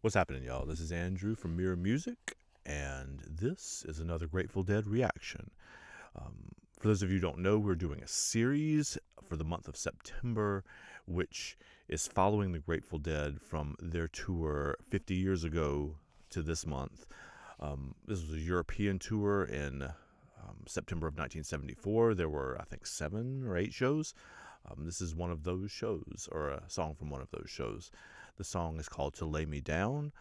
What's happening, y'all? This is Andrew from Mirror Music, and this is another Grateful Dead reaction. For those of you who don't know, we're doing a series for the month of September, which is following the Grateful Dead from their tour 50 years ago to this month. This was a European tour in September of 1974. There were, I think, 7 or 8 shows. This is one of those shows, or a song from one of those shows. The song is called To Lay Me Down.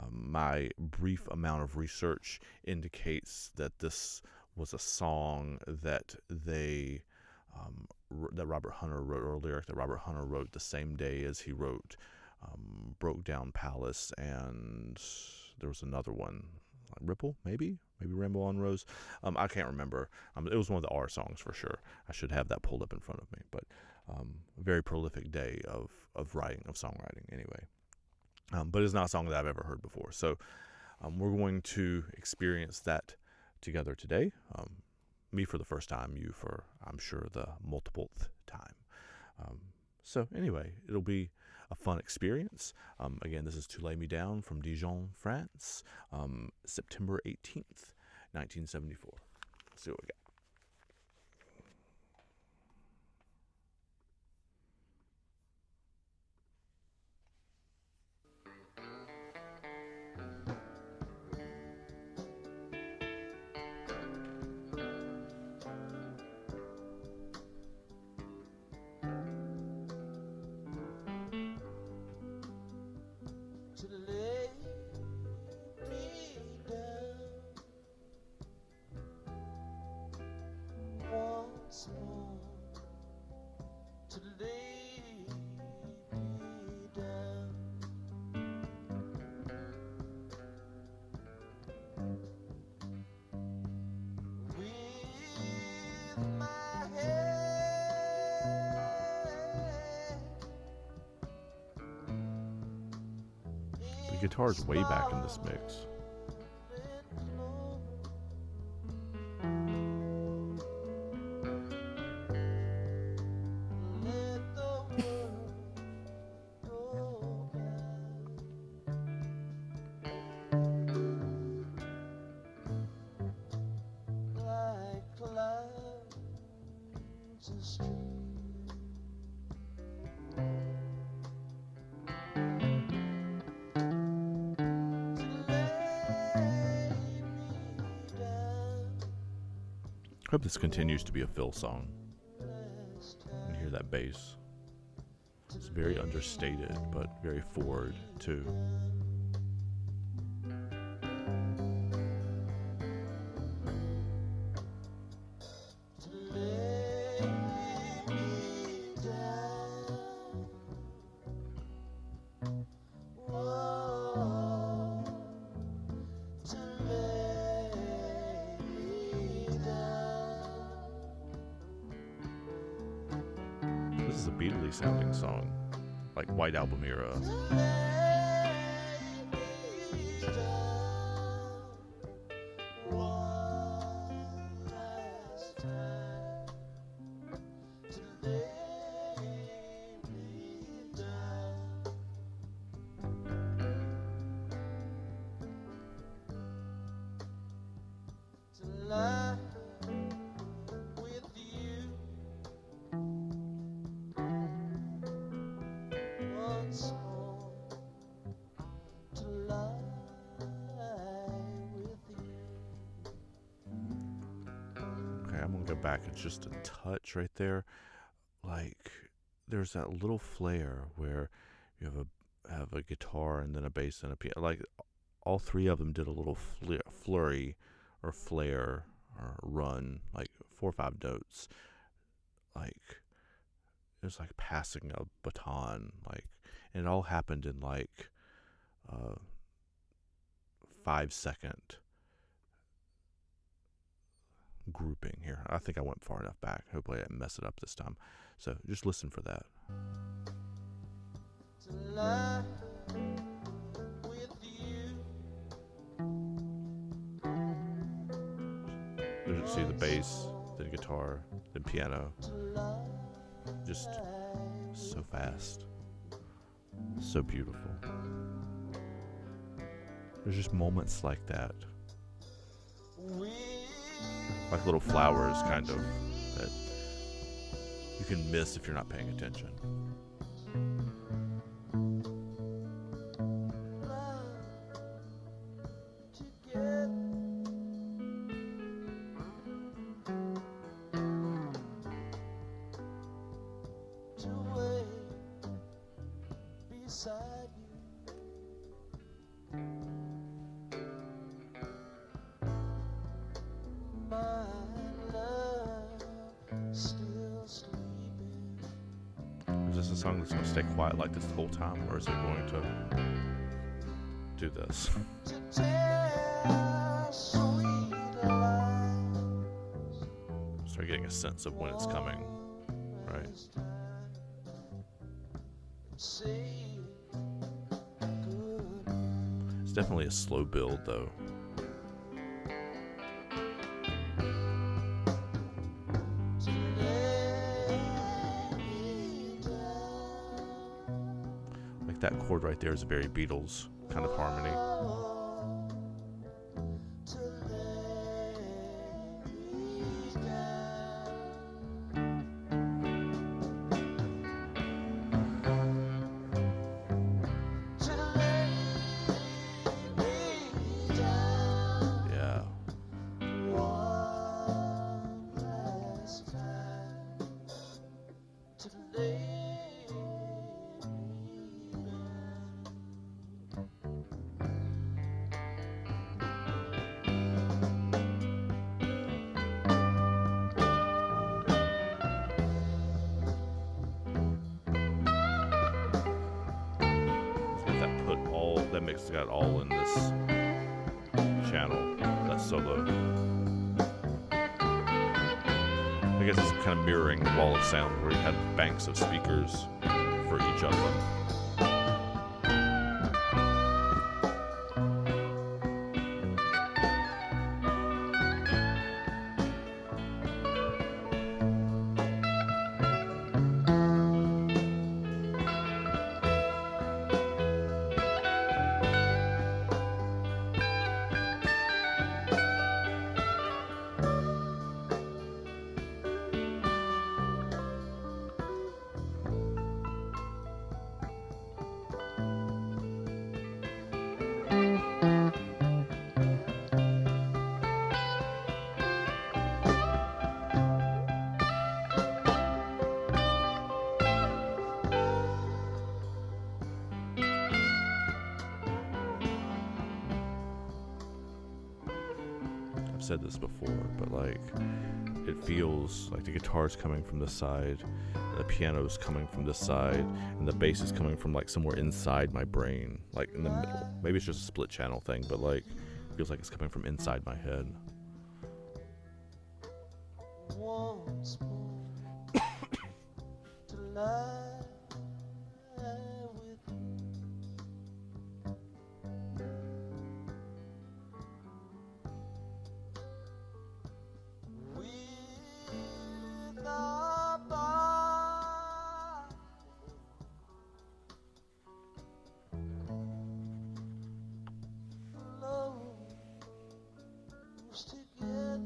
My brief amount of research indicates that this was a song that that Robert Hunter wrote, or a lyric that Robert Hunter wrote the same day as he wrote Broke Down Palace, and there was another one, like Ripple, maybe Rainbow on Rose. I can't remember. It was one of the R songs for sure. I should have that pulled up in front of me, but a very prolific day of songwriting anyway. But it's not a song that I've ever heard before. So we're going to experience that together today. Me for the first time, you for, I'm sure, the multipleth time. So anyway, it'll be a fun experience. Again, this is To Lay Me Down from Dijon, France, September 18th, 1974. Let's see what we got. To lay me down once more, to lay me down with my head. The guitar's way back in this mix. I hope this continues to be a Phil song. You hear that bass. It's very understated, but very forward, too. This is a Beatles sounding song, like White Album era. I'm gonna go back just a touch right there. Like, there's that little flare where you have a guitar and then a bass and a piano. Like, all 3 of them did a little flurry or flare or run, like 4 or 5 notes. Like, it was like passing a baton. Like, and it all happened in like 5-second grouping here. I think I went far enough back. Hopefully I didn't mess it up this time. So just listen for that. There's, see the bass, then guitar, then piano. Just so fast. So beautiful. There's just moments like that, with like little flowers, kind of, that you can miss if you're not paying attention. love together. To wait beside you. My love still sleeping. Is this a song that's going to stay quiet like this the whole time, or is it going to do this? To tell sweet lies. Start getting a sense of when it's coming, right? Say good. It's definitely a slow build, though. To lay me down. Like that chord right there is a very Beatles kind of harmony. To lay me down. To lay me down. Yeah. One last time. To lay me down. So that mix got all in this channel, that solo. I guess it's kind of mirroring the wall of sound where you had banks of speakers for each of them. I've said this before, but like it feels like the guitar's coming from this side, and the piano's coming from this side, and the bass is coming from like somewhere inside my brain, like in the middle. Maybe it's just a split channel thing, but like it feels like it's coming from inside my head. Once more to lie with you. With our body close together.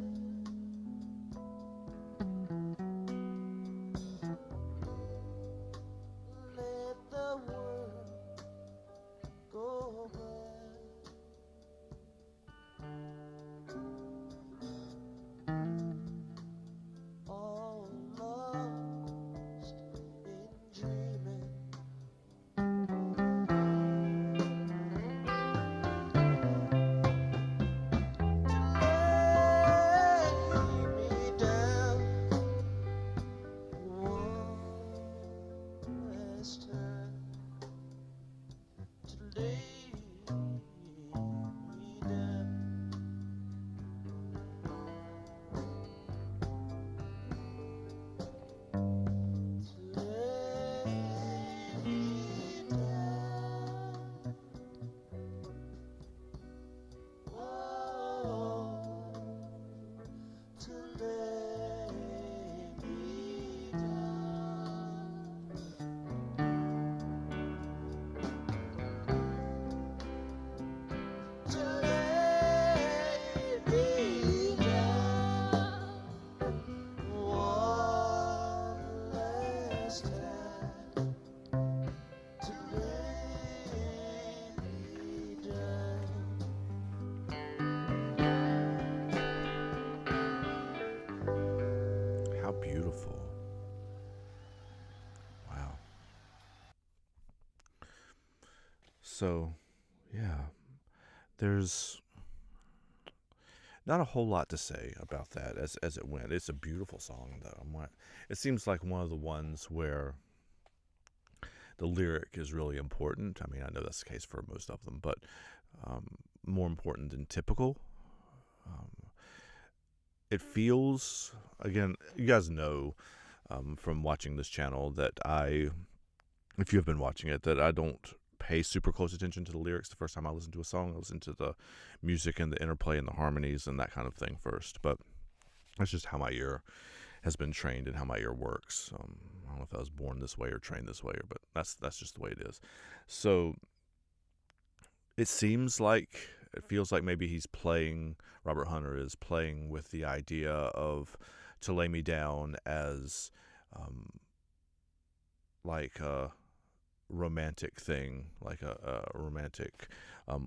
Let the world go by. All lost in dreaming. Lay me down one last time. To lay me down. To lay me down. Oh, to lay me down. So, yeah, there's not a whole lot to say about that as it went. It's a beautiful song, though. It seems like one of the ones where the lyric is really important. I mean, I know that's the case for most of them, but more important than typical. Um, it feels, again, you guys know from watching this channel that if you have been watching it, that I don't pay super close attention to the lyrics the first time I listen to a song. I listen to the music and the interplay and the harmonies and that kind of thing first. But that's just how my ear has been trained and how my ear works. I don't know if I was born this way or trained this way, but that's just the way it is. So it feels like maybe Robert Hunter is playing with the idea of To Lay Me Down as like a romantic thing, like a romantic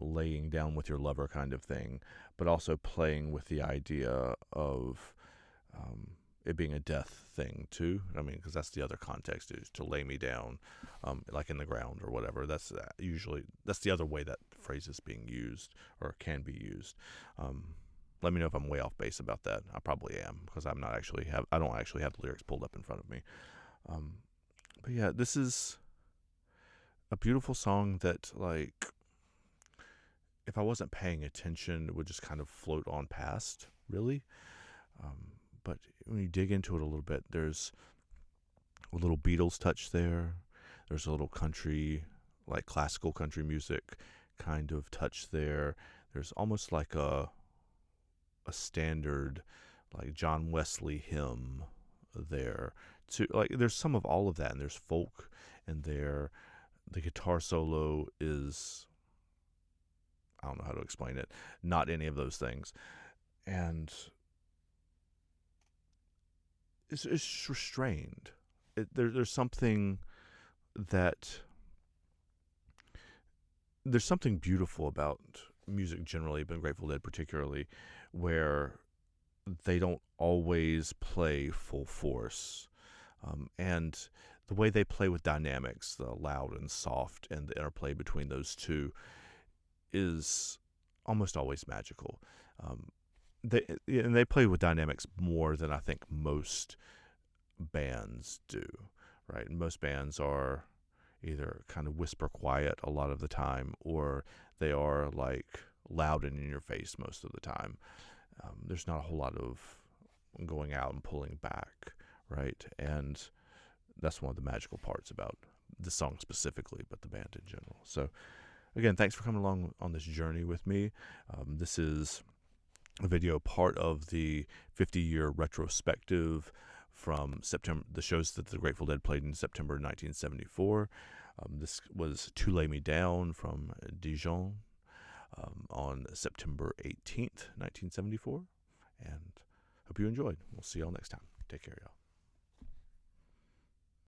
laying down with your lover kind of thing, but also playing with the idea of it being a death thing too. I mean, because that's the other context, is to lay me down, like in the ground or whatever. That's the other way that phrase is being used or can be used. Let me know if I'm way off base about that. I probably am, because I don't actually have the lyrics pulled up in front of me. But yeah, this is a beautiful song that, like, if I wasn't paying attention, it would just kind of float on past, really. But when you dig into it a little bit, there's a little Beatles touch there. There's a little country, like classical country music kind of touch there. There's almost like a standard, like John Wesley hymn there. There's some of all of that, and there's folk in there. The guitar solo is, I don't know how to explain it, not any of those things. And it's restrained. There's something beautiful about music generally, but Grateful Dead particularly, where they don't always play full force. And the way they play with dynamics, the loud and soft, and the interplay between those two is almost always magical. They play with dynamics more than I think most bands do, right? And most bands are either kind of whisper quiet a lot of the time, or they are like loud and in your face most of the time. There's not a whole lot of going out and pulling back, right? And that's one of the magical parts about the song specifically, but the band in general. So again, thanks for coming along on this journey with me. This is a video, part of the 50-year retrospective from September, the shows that the Grateful Dead played in September 1974. This was To Lay Me Down from Dijon on September 18th, 1974. And hope you enjoyed. We'll see y'all next time. Take care, y'all.